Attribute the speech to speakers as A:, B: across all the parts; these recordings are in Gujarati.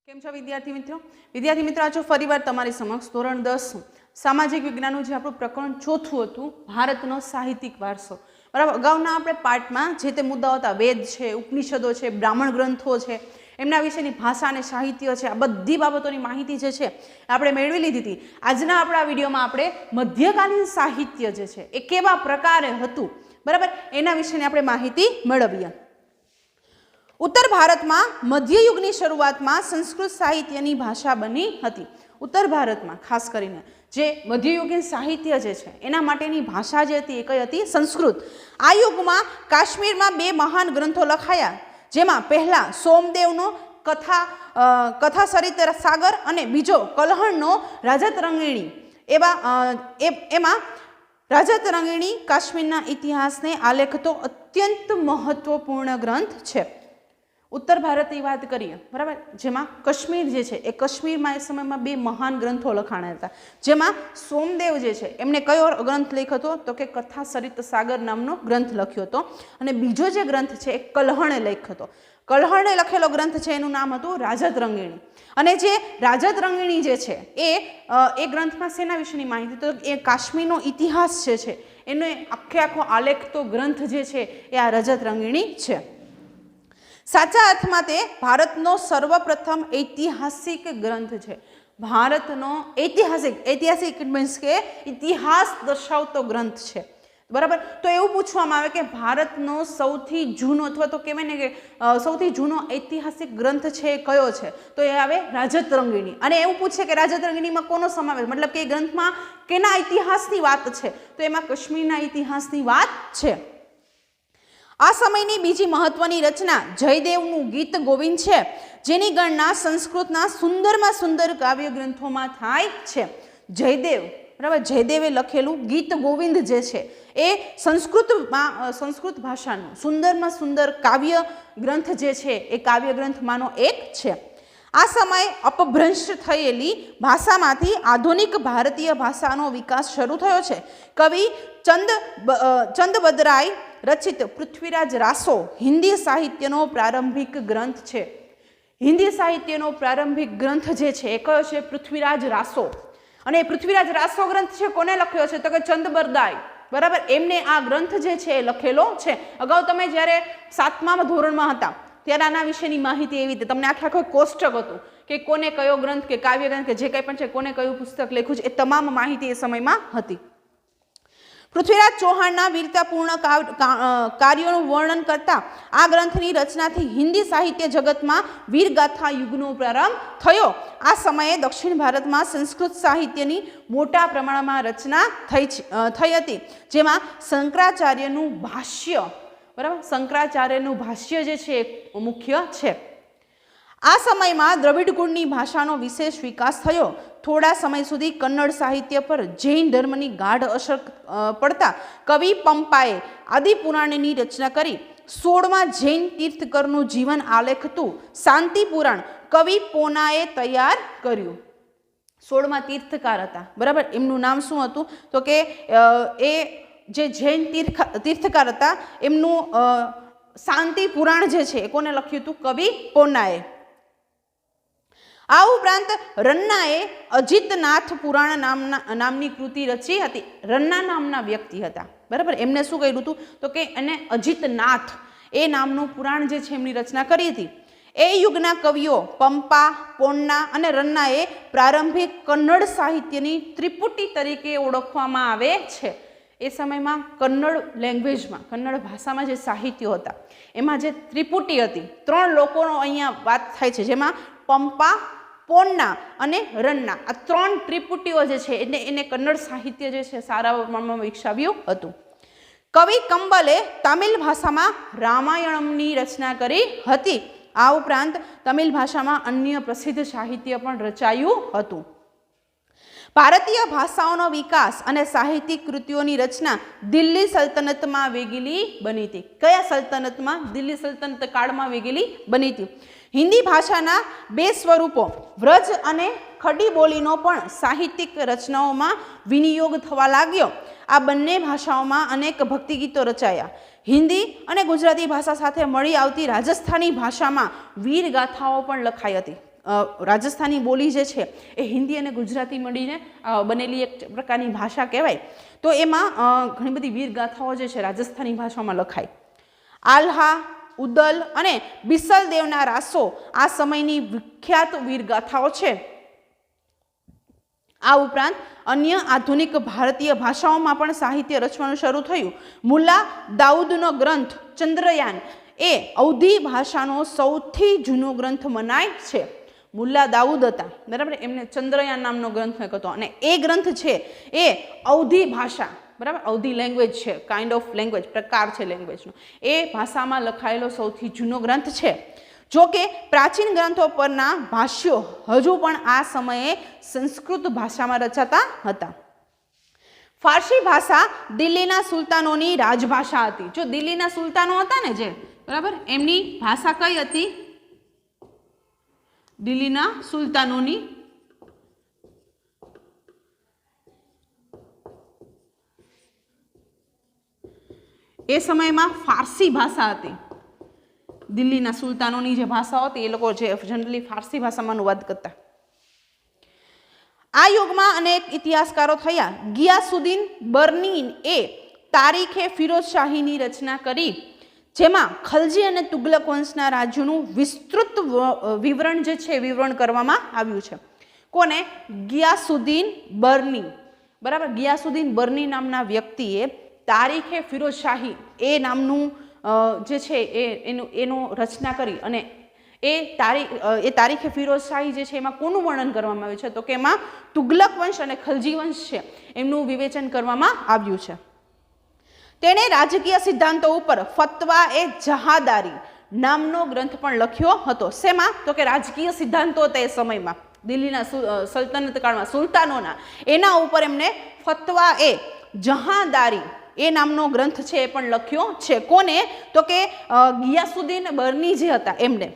A: કેમ છો વિદ્યાર્થી મિત્રો આ છો ફરીવાર તમારી સમક્ષ ધોરણ 10 સામાજિક વિજ્ઞાનનું જે આપણું પ્રકરણ ચોથું હતું ભારતનો સાહિત્યિક વારસો બરાબર। અગાઉના આપણે પાઠમાં જે તે મુદ્દાઓ હતા વેદ છે, ઉપનિષદો છે, બ્રાહ્મણ ગ્રંથો છે, એમના વિશેની ભાષા અને સાહિત્ય છે, આ બધી બાબતોની માહિતી જે છે આપણે મેળવી લીધી હતી। આજના આપણા વિડીયોમાં આપણે મધ્યકાલીન સાહિત્ય જે છે એ કેવા પ્રકારે હતું બરાબર એના વિશેની આપણે માહિતી મેળવીએ। उत्तर भारत में मध्ययुगनी शुरुआत में संस्कृत साहित्यनी भाषा बनी हती। उत्तर भारत में खास करीने जे मध्ययुगीन साहित्य जे छे एना माटेनी भाषा जे हती ए कई हती संस्कृत। आ युगमां काश्मीर में बे महान ग्रंथो लखाया जेमां पहला सोमदेवनो कथा सरित सागर अने बीजो कलहणनो राजतरंगिणी एमां राजतरंगिणी काश्मीरना इतिहासने आलेखतो अत्यंत महत्वपूर्ण ग्रंथ छे। उत्तर भारत की बात करिए बराबर जेमा काश्मीर जे छे ए काश्मीर में ए समय में बे महान ग्रंथों लखाणा हता जेमा सोमदेव जे छे एमणे कयो ग्रंथ लख्यो हतो तो के कथा सरित सागर नामनो ग्रंथ लख्यो हतो अने बीजो जे ग्रंथ छे ए कलहणे लख्यो हतो। कलहणे लखेलो ग्रंथ छे एनुं नाम हतुं राजतरंगिणी अने जे राजतरंगिणी जे छे ए ग्रंथमां सेना विशेनी माहिती तो ए काश्मीरनो इतिहास जे छे एनो आखे आखो आलेखतो ग्रंथ जे छे ए आ राजतरंगिणी छे। साचा अर्थमां ते भारतनो सर्वप्रथम ऐतिहासिक ग्रंथ छे। भारतनो ऐतिहासिक मीन्स के इतिहास दर्शावतो ग्रंथ छे बराबर। तो एवुं पूछवामां आवे के भारतनो सौथी जूनो अथवा तो कहेवाय ने के सौथी जूनो ऐतिहासिक ग्रंथ छे कयो छे तो ए आवे राजतरंगिणी। अने एवुं पूछे के राजतरंगिणीमां कोनो समावेश मतलब के ग्रंथमां केना इतिहासनी वात छे तो एमां काश्मीरना इतिहासनी वात छे। आ समयनी बीजी महत्वनी रचना जयदेवनुं गीत गोविंद छे जेनी गणना संस्कृतना सुंदरमां सुंदर काव्य ग्रंथोमां थाय छे। जयदेव बराबर जयदेवे लखेलुं गीत गोविंद जे छे ए संस्कृत भाषानो सुंदरमां सुंदर काव्य ग्रंथ जे छे ए काव्य ग्रंथमांनो एक छे। आ समय अपभ्रंश थयेली भाषामांथी आधुनिक भारतीय भाषानो विकास शरू थयो छे। कवि चंदबदराय रचित पृथ्वीराज रासो हिंदी साहित्यनो प्रारंभिक ग्रंथ छे। हिंदी साहित्यनो प्रारंभिक ग्रंथ जे छे ए कयो छे पृथ्वीराज रासो अने पृथ्वीराज रासो ग्रंथ छे कोने लख्यो छे तो के चंदबरदाय बराबर एमने आ ग्रंथ जे छे लखेलो छे। अगाऊ तमे ज्यारे 7मा धोरणमां हता त्यारे आना विशेनी माहिती एवी तमने आखे आखो कोष्टक हतुं के कोने कयो ग्रंथ के काव्य ग्रंथ के जे कंई पण छे कोने कयुं पुस्तक लख्युं छे ए तमाम माहिती ए समयमां हती। पृथ्वीराज चौहाणना वीरतापूर्ण कार्यों वर्णन करता आ ग्रंथनी रचनाथी हिंदी साहित्य जगत में वीरगाथा युगनो प्रारंभ थयो। आ समये दक्षिण भारत में संस्कृत साहित्यनी मोटा प्रमाणमां रचना थई हती जेमां शंकराचार्यनुं भाष्य बराबर शंकराचार्यनुं भाष्य जे छे मुख्य छे। आ समय में द्रविड़ कुळनी भाषानो विशेष विकास थयो। थोड़ा समय सुधी कन्नड़ साहित्य पर जैन धर्मनी गाढ़ असर पड़ता कवि पंपाए आदिपुराणनी रचना करी। 16मा जैन तीर्थकरनुं जीवन आलेखतुं शांति पुराण कवि पोनाए तैयार कर्युं। 16मा तीर्थकार हता बराबर एमनुं नाम शुं हतुं तो के ए जे जैन तीर्थकार हता एमनुं शांति पुराण जे छे कोने लख्युं हतुं कवि पोनाए। आ उपरांत रन्नाए अजितनाथ पुराण नामनी कृति रची हती। रन्ना नामना व्यक्ति हता बराबर एमने शुं कर्युं हतुं तो के एने अजितनाथ ए नामनुं पुराण जे छे एमनी रचना करी हती। ए युगना कविओ पंपा पोन्ना अने रन्नाए प्रारंभिक कन्नड़ साहित्यनी त्रिपुटी तरीके ओळखवामां आवे छे। ए समयमां कन्नड़ लेंग्वेजमां कन्नड़ भाषामां जे साहित्यो हता एमां जे त्रिपुटी हती 3 लोकोनो अहींया वात थाय छे जेमां पंपा पोन्ना अने रन्ना आ 3 त्रिपुटीओ जे छे एने कन्नड़ साहित्य जे छे सारा प्रमाणमां विकसाव्युं हतुं। कवि कंबले तमिल भाषामां रामायणमनी रचना करी हती। आ उपरांत तमिल भाषामां अन्य प्रसिद्ध साहित्य पण रचायुं हतुं। भारतीय भाषाओनो विकास अने साहित्यिक कृतिओनी रचना दिल्ली सल्तनतमां वेगीली बनी थी। कया सल्तनतमां? दिल्ली सल्तनत काळमां वेगीली बनी थी। हिंदी भाषाना 2 स्वरूपो व्रज अने खड़ी बोलीनो पण साहित्यिक रचनाओमां विनियोग थवा लाग्यो। आ बंने भाषाओमां अनेक भक्तिगीतो रचाया। हिंदी अने गुजराती भाषा साथे मळी आवती राजस्थानी भाषामां वीर गाथाओ पण लखाई हती। રાજસ્થાની બોલી જે છે એ હિન્દી અને ગુજરાતી મળીને બનેલી એક પ્રકારની ભાષા કહેવાય. તો એમાં ઘણી બધી વીરગાથાઓ જે છે રાજસ્થાની ભાષામાં લખાય. આલ્હા, ઉદલ અને બિસલદેવના રાસો આ સમયની વિખ્યાત વીરગાથાઓ છે. આ ઉપરાંત અન્ય આધુનિક ભારતીય ભાષાઓમાં પણ સાહિત્ય રચવાનું શરૂ થયું. મુલ્લા દાઉદનો ગ્રંથ ચંદ્રયાન એ અવધી ભાષાનો સૌથી જૂનો ગ્રંથ મનાય છે. મુલ્લા દાઉદ હતા, બરાબર, એમને ચંદ્રયાન નામનો ગ્રંથ હતો અને એ ગ્રંથ છે એ અવધી ભાષા, બરાબર, અવધી લેંગ્વેજ છે, કાઇન્ડ ઓફ લેંગ્વેજ, પ્રકાર છે લેંગ્વેજનો, એ ભાષામાં લખાયેલો સૌથી જૂનો ગ્રંથ છે. જો કે પ્રાચીન ગ્રંથો પરના ભાષ્યો હજુ પણ આ સમયે સંસ્કૃત ભાષામાં રચાતા હતા. ફારસી ભાષા દિલ્હીના સુલતાનોની રાજભાષા હતી. જો દિલ્હીના સુલતાનો હતા ને જે, બરાબર, એમની ભાષા કઈ હતી? દિલ્હીના સુલતાનોની એ સમયમાં ફારસી ભાષા હતી. દિલ્હીના સુલતાનોની જે ભાષા હતી એ લોકો જે જનરલી ફારસી ભાષામાં અનુવાદ કરતા. આ યુગમાં અનેક ઇતિહાસકારો થયા. ગિયાસુદ્દીન બર્ની એ તારીખે ફિરોઝશાહીની રચના કરી, જેમાં ખલજી અને તુગલક વંશના રાજ્યોનું વિસ્તૃત વિવરણ જે છે વિવરણ કરવામાં આવ્યું છે. કોને? ગિયાસુદ્દીન બર્ની, બરાબર. ગિયાસુદ્દીન બર્ની નામના વ્યક્તિએ તારીખે ફિરોઝશાહી એ નામનું જે છે એનો રચના કરી અને એ તારીખે ફિરોઝશાહી જે છે એમાં કોનું વર્ણન કરવામાં આવ્યું છે? તો કે એમાં તુગલક વંશ અને ખલજી વંશ છે એમનું વિવેચન કરવામાં આવ્યું છે. તેણે રાજકીય સિદ્ધાંતો ઉપર ફતવા એ જહાદારી નામનો ગ્રંથ પણ લખ્યો હતો. શેમાં? તો કે રાજકીય સિદ્ધાંતો હતા એ સમયમાં દિલ્હીના સલ્તનત કાળમાં સુલતાનોના, એના ઉપર એમને ફતવા એ જહાદારી એ નામનો ગ્રંથ છે એ પણ લખ્યો છે. કોને? તો કે ગિયાસુદ્દીન બર્ની જે હતા એમને.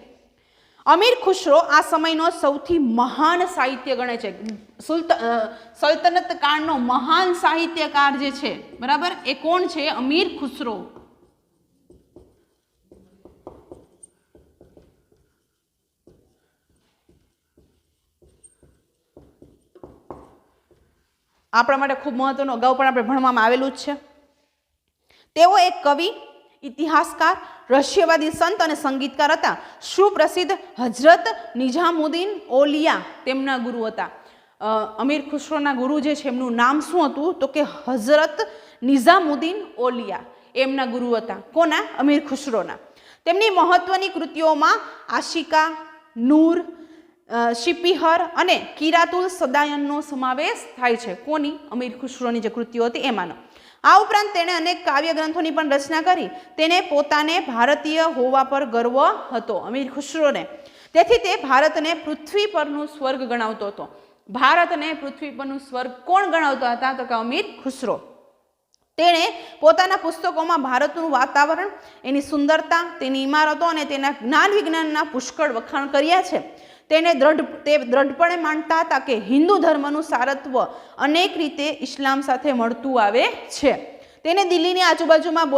A: અમીર ખુશરો આ સમયનો સૌથી મહાન સાહિત્ય ગણે છે. સલ્તનત કાળનો મહાન સાહિત્યકાર જે છે, બરાબર, એ કોણ છે? અમીર ખુશરો. આપણા માટે ખૂબ મહત્વનું, અગાઉ પણ આપણે ભણવામાં આવેલું જ છે. તેઓ એક કવિ, ઇતિહાસકાર, રહસ્યવાદી, સંત અને સંગીતકાર હતા. સુપ્રસિદ્ધ હજરત નિઝામુદ્દીન ઓલિયા તેમના ગુરુ હતા. અમીર ખુશરોના ગુરુ જે છે એમનું નામ શું હતું? તો કે હજરત નિઝામુદ્દીન ઓલિયા એમના ગુરુ હતા. કોના? અમીર ખુશરોના. તેમની મહત્વની કૃતિઓમાં આશિકા, નૂર, શિપિહર અને કિરાતુલ સદાયનનો સમાવેશ થાય છે. કોની? અમીર ખુશરોની જે કૃતિઓ હતી એમાંનો. આ ઉપરાંત તેણે અનેક કાવ્ય ગ્રંથોની પણ રચના કરી. તેને પોતાને ભારતીય હોવા પર ગર્વ હતો અમીર ખુશરોને. તેથી તે ભારતને પૃથ્વી પરનું સ્વર્ગ ગણાવતો હતો. ભારતને પૃથ્વી પરનું સ્વર્ગ કોણ ગણાવતા હતા? તો કે અમીર ખુશરો. તેણે પોતાના પુસ્તકોમાં ભારતનું વાતાવરણ, એની સુંદરતા, તેની ઇમારતો અને તેના જ્ઞાન વિજ્ઞાનના પુષ્કળ વખાણ કર્યા છે. તે દ્રઢપણે માનતા હતા કે હિન્દુ ધર્મનું સારત્વ અનેક રીતે ઇસ્લામ સાથે મળતું આવે છે. તેને દિલ્હીની આજુબાજુમાં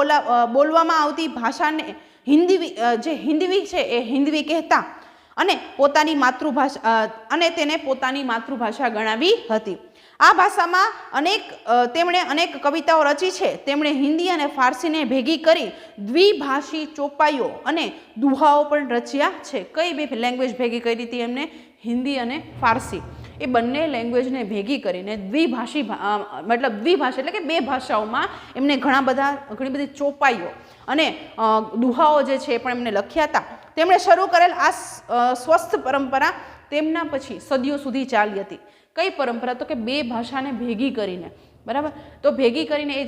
A: બોલવામાં આવતી ભાષાને હિન્દવી છે એ હિન્દવી કહેતા અને તેને પોતાની માતૃભાષા ગણાવી હતી. આ ભાષામાં તેમણે અનેક કવિતાઓ રચી છે. તેમણે હિન્દી અને ફારસીને ભેગી કરી દ્વિભાષી ચોપાઈઓ અને દુહાઓ પણ રચ્યા છે. કઈ બે લેંગ્વેજ ભેગી કરી હતી એમને? હિન્દી અને ફારસી. એ બંને લેંગ્વેજને ભેગી કરીને દ્વિભાષા એટલે કે બે ભાષાઓમાં એમને ઘણી બધી ચોપાઈઓ અને દુહાઓ જે છે એ પણ એમને લખ્યા હતા. તેમણે શરૂ કરેલ આ સ્વસ્થ પરંપરા તેમના પછી સદીઓ સુધી ચાલી હતી. કઈ પરંપરા? તો કે બે ભાષાને ભેગી કરીને, બરાબર, તો ભેગી કરીને એ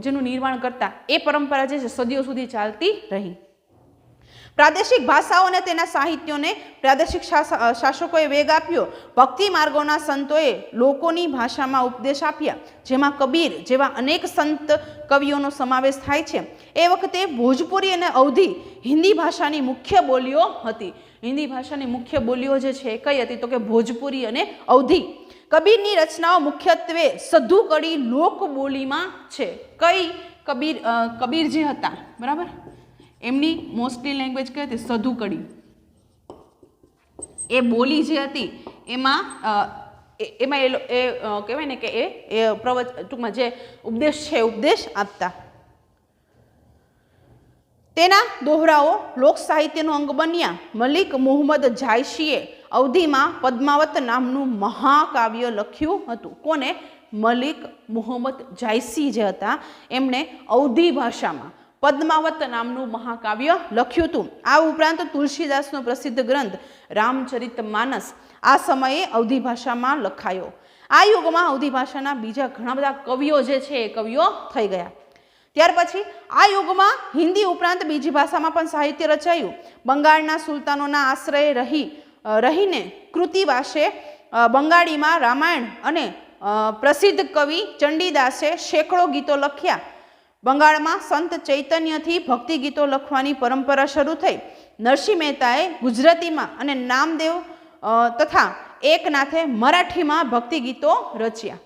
A: જેનું નિર્માણ કરતા એ પરંપરા જે છે સદીઓ સુધી ચાલતી રહી. પ્રાદેશિક ભાષાઓ અને તેના સાહિત્યોને પ્રાદેશિક શાસકોએ વેગ આપ્યો. ભક્તિ માર્ગોના સંતોએ લોકોની ભાષામાં ઉપદેશ આપ્યા, જેમાં કબીર જેવા અનેક સંત કવિઓનો સમાવેશ થાય છે. એ વખતે ભોજપુરી અને અવધી હિન્દી ભાષાની મુખ્ય બોલીઓ હતી. હિન્દી ભાષાની મુખ્ય બોલીઓ જે છે કઈ હતી? તો કે ભોજપુરી અને અવધી. કબીરની રચનાઓ મુખ્યત્વે સધુ કડી લોક બોલીમાં છે. કઈ? કબીર જે હતા, બરાબર, એમની મોસ્ટલી લેંગ્વેજ કઈ હતી? સધુ કડી. એ બોલી જે હતી એમાં એમાં એ કહેવાય ને કે એ ટૂંકમાં જે ઉપદેશ છે ઉપદેશ આપતા. તેના દોહરાઓ લોક સાહિત્યનો અંગ બન્યા. મલિક મુહમ્મદ જાયશીએ અવધીમાં પદ્માવત નામનું મહાકાવ્ય લખ્યું હતું. કોને? મલિક મુહમ્મદ જાયસી જે હતા એમણે અવધી ભાષામાં પદ્માવત નામનું મહાકાવ્ય લખ્યું હતું. આ ઉપરાંત તુલસીદાસનો પ્રસિદ્ધ ગ્રંથ રામચરિતમાનસ આ સમયે અવધી ભાષામાં લખાયો. આ યુગમાં અવધી ભાષાના બીજા ઘણા બધા કવિઓ જે છે એ કવિઓ થઈ ગયા. ત્યાર પછી આ યુગમાં હિન્દી ઉપરાંત બીજી ભાષામાં પણ સાહિત્ય રચાયું. બંગાળના સુલતાનોના આશ્રયે રહીને કૃતિવાસે બંગાળીમાં રામાયણ અને પ્રસિદ્ધ કવિ ચંડીદાસે સેંકડો ગીતો લખ્યા. બંગાળમાં સંત ચૈતન્યથી ભક્તિ ગીતો લખવાની પરંપરા શરૂ થઈ. નરસિંહ મહેતાએ ગુજરાતીમાં અને નામદેવ તથા એકનાથે મરાઠીમાં ભક્તિ ગીતો રચ્યા.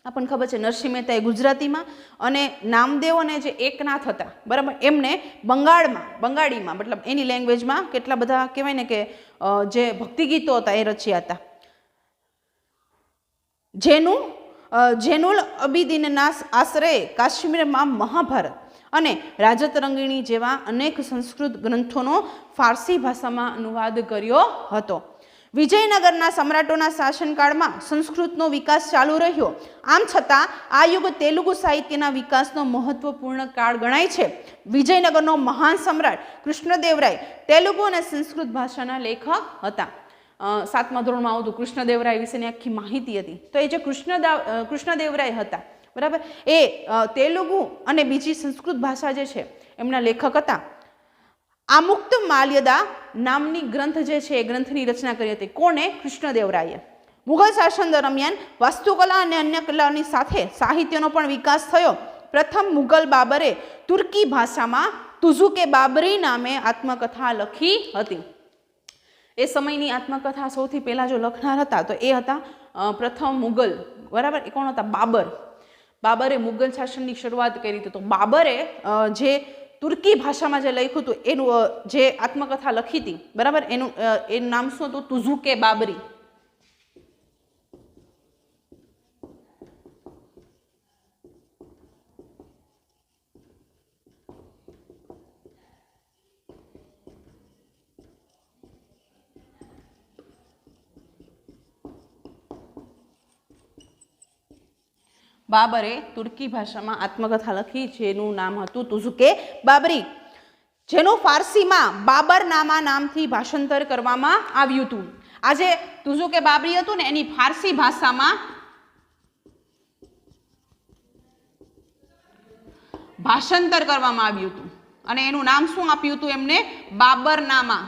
A: આપણને ખબર છે નરસિંહ મહેતાએ ગુજરાતીમાં અને નામદેવ અને જે એકનાથ હતા બરાબર એમને બંગાળીમાં મતલબ એની લેંગ્વેજમાં કેટલા બધા કહેવાય ને કે જે ભક્તિ ગીતો હતા એ રચ્યા હતા. જેનુલ અબિદીનના આશ્રયે કાશ્મીરમાં મહાભારત અને રાજતરંગીણી જેવા અનેક સંસ્કૃત ગ્રંથોનો ફારસી ભાષામાં અનુવાદ કર્યો હતો. વિજયનગરના સમ્રાટોના શાસનકાળમાં સંસ્કૃતનો વિકાસ ચાલુ રહ્યો. આમ છતાં આ યુગ તેલુગુ સાહિત્યના વિકાસનો મહત્વપૂર્ણ કાળ ગણાય છે. વિજયનગરનો મહાન સમ્રાટ કૃષ્ણદેવરાય તેલુગુ અને સંસ્કૃત ભાષાના લેખક હતા. 7મા ધોરણમાં આવતું કૃષ્ણદેવરાય વિશેની આખી માહિતી હતી. તો એ જે કૃષ્ણદેવરાય હતા બરાબર એ તેલુગુ અને બીજી સંસ્કૃત ભાષા જે છે એમના લેખક હતા. આમુક્ત માલ્યદા નામની ગ્રંથ જે છે એ ગ્રંથની રચના કરી હતી. કોને? કૃષ્ણદેવરાયે. મુઘલ શાસન દરમિયાન વાસ્તુકલા અને અન્ય કલાઓની સાથે સાહિત્યનો પણ વિકાસ થયો. પ્રથમ મુઘલ બાબરે તુર્કી ભાષામાં તુઝુકે બાબરી નામે આત્મકથા લખી હતી. એ સમયની આત્મકથા સૌથી પહેલા જો લખનાર હતા તો એ હતા પ્રથમ મુઘલ બરાબર. એ કોણ હતા? બાબર. બાબરે મુઘલ શાસનની શરૂઆત કરી હતી. તો બાબરે જે તુર્કી ભાષામાં જે લખ્યું હતું એનું જે આત્મકથા લખી હતી બરાબર એનું નામ શું હતું? તુઝુકે બાબરી. બાબરે તુર્કી ભાષામાં આત્મકથા લખી જેનું નામ હતું તુઝુકે બાબરી, જેનું ફારસીમાં બાબરનામા નામથી ભાષાંતર કરવામાં આવ્યું હતું. આજે તુઝુકે બાબરી હતું ને એની ફારસી ભાષામાં ભાષાંતર કરવામાં આવ્યું હતું અને એનું નામ શું આપ્યું હતું એમને? બાબરનામા.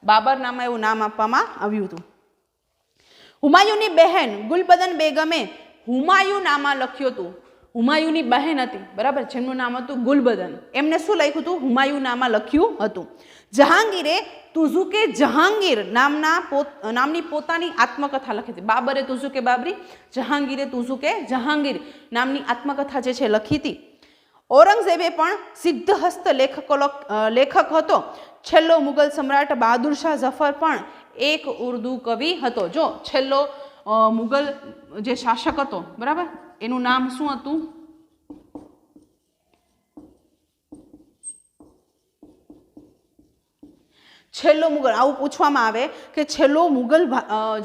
A: બાબરનામા એવું નામ આપવામાં આવ્યું હતું. હુમાયુની બહેન ગુલબદન બેગમે હુમાયુ નામા લખ્યું હતું. હુમાયુની બહેન હતી બરાબર જેમનું નામ હતું ગુલબદન. એમને શું લખ્યું હતું? હુમાયુ નામા લખ્યું હતું. જહાંગીરે તુઝુકે જહાંગીર નામની પોતાની આત્મકથા લખી હતી. બાબરે તુઝુકે બાબરી, જહાંગીરે તુઝુકે જહાંગીર નામની આત્મકથા જે છે લખી હતી. ઔરંગઝેબે પણ સિદ્ધહસ્ત લેખક હતો. છેલ્લો મુગલ સમ્રાટ બહાદુર શાહ ઝફર પણ એક ઉર્દુ કવિ હતો. જો છેલ્લો મુગલ જે શાસક હતો બરાબર એનું નામ શું હતું? છેલ્લો મુગલ. આવું પૂછવામાં આવે કે છેલ્લો મુગલ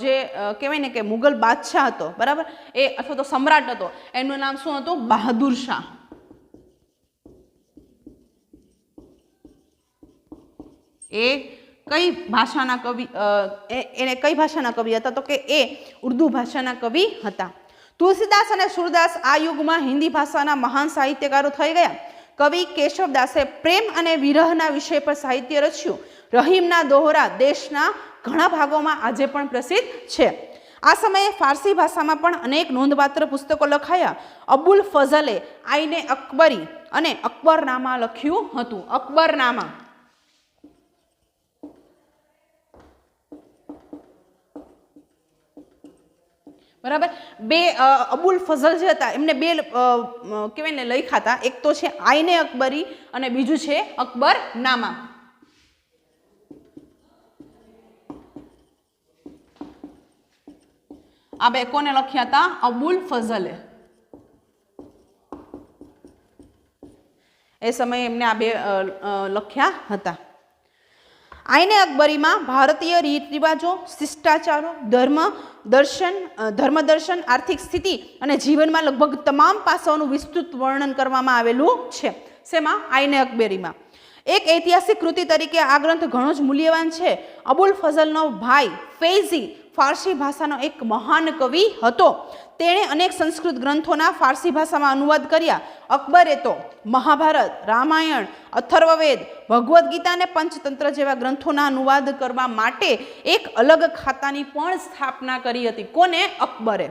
A: જે કહેવાય ને કે મુગલ બાદશાહ હતો બરાબર એ અથવા તો સમ્રાટ હતો એનું નામ શું હતું? બહાદુર શાહ. એ કઈ ભાષાના કવિ એને કઈ ભાષાના કવિ હતા? તો કે એ ઉર્દુ ભાષાના કવિ હતા. તુલસીદાસ અને સુરદાસ આ યુગમાં હિન્દી ભાષાના મહાન સાહિત્યકારો થઈ ગયા. કવિ કેશવદાસે પ્રેમ અને વિરહના વિષય પર સાહિત્ય રચ્યું. રહીમના દોહરા દેશના ઘણા ભાગોમાં આજે પણ પ્રસિદ્ધ છે. આ સમયે ફારસી ભાષામાં પણ અનેક નોંધપાત્ર પુસ્તકો લખાયા. અબુલ ફઝલે આઈને અકબરી અને અકબરનામા લખ્યું હતું. અકબરનામા બરાબર. બે અબુલ ફઝલ જે હતા એમને બે કહેવાય ને લખ્યા હતા. એક તો છે આઈને અકબરી અને બીજું છે અકબરનામા. આ બે કોને લખ્યા હતા? અબુલ ફઝલે. એ સમયે એમને આ બે લખ્યા હતા. આઈને અકબરીમાં ભારતીય રીત રિવાજો, શિષ્ટાચારો, ધર્મદર્શન, આર્થિક સ્થિતિ અને જીવનમાં લગભગ તમામ પાસાઓનું વિસ્તૃત વર્ણન કરવામાં આવેલું છે. શેમાં? આઈને અકબરીમાં. એક ઐતિહાસિક કૃતિ તરીકે આ ગ્રંથ ઘણો જ મૂલ્યવાન છે. અબુલ ફઝલનો ભાઈ ફૈઝી ફારસી ભાષાનો એક મહાન કવિ હતો. તેણે અનેક સંસ્કૃત ગ્રંથોના ફારસી ભાષામાં અનુવાદ કર્યા. અકબરે તો મહાભારત, રામાયણ, અથર્વવેદ, ભગવદ્ ગીતા અને પંચતંત્ર જેવા ગ્રંથોના અનુવાદ કરવા માટે એક અલગ ખાતાની પણ સ્થાપના કરી હતી. કોને? અકબરે.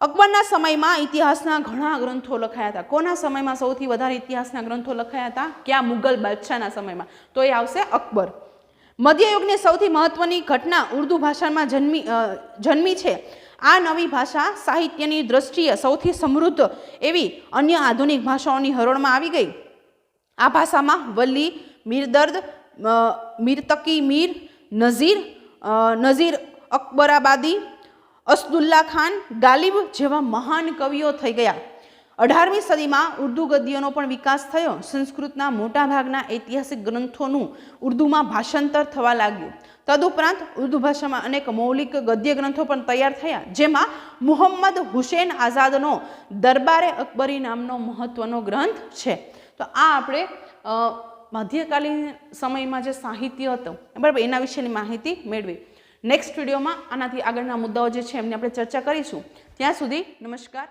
A: અકબરના સમયમાં ઇતિહાસના ઘણા ગ્રંથો લખાયા હતા. કોના સમયમાં સૌથી વધારે ઇતિહાસના ગ્રંથો લખાયા હતા? ક્યાં? મુગલ બાદશાહના સમયમાં. તો એ આવશે અકબર. મધ્યયુગની સૌથી મહત્વની ઘટના ઉર્દુ ભાષામાં જન્મી છે. આ નવી ભાષા સાહિત્યની દ્રષ્ટિએ સૌથી સમૃદ્ધ એવી અન્ય આધુનિક ભાષાઓની હરોળમાં આવી ગઈ. આ ભાષામાં વલી, મીરદર્દ, મીરતકી મીર, નઝીર અકબરાબાદી, અસદુલ્લા ખાન, ગાલિબ જેવા મહાન કવિઓ થઈ ગયા. 18મી સદીમાં ઉર્દુ ગદ્યનો પણ વિકાસ થયો. સંસ્કૃતના મોટા ભાગના ઐતિહાસિક ગ્રંથોનું ઉર્દુમાં ભાષાંતર થવા લાગ્યું. તદુપરાંત ઉર્દુ ભાષામાં અનેક મૌલિક ગદ્ય ગ્રંથો પણ તૈયાર થયા, જેમાં મુહમ્મદ હુસૈન આઝાદનો દરબારે અકબરી નામનો મહત્વનો ગ્રંથ છે. તો આ આપણે મધ્યકાલીન સમયમાં જે સાહિત્ય હતું, બરાબર, એના વિશેની માહિતી મેળવી. નેક્સ્ટ વિડીયોમાં આનાથી આગળના મુદ્દાઓ જે છે એમની આપણે ચર્ચા કરીશું. ત્યાં સુધી નમસ્કાર.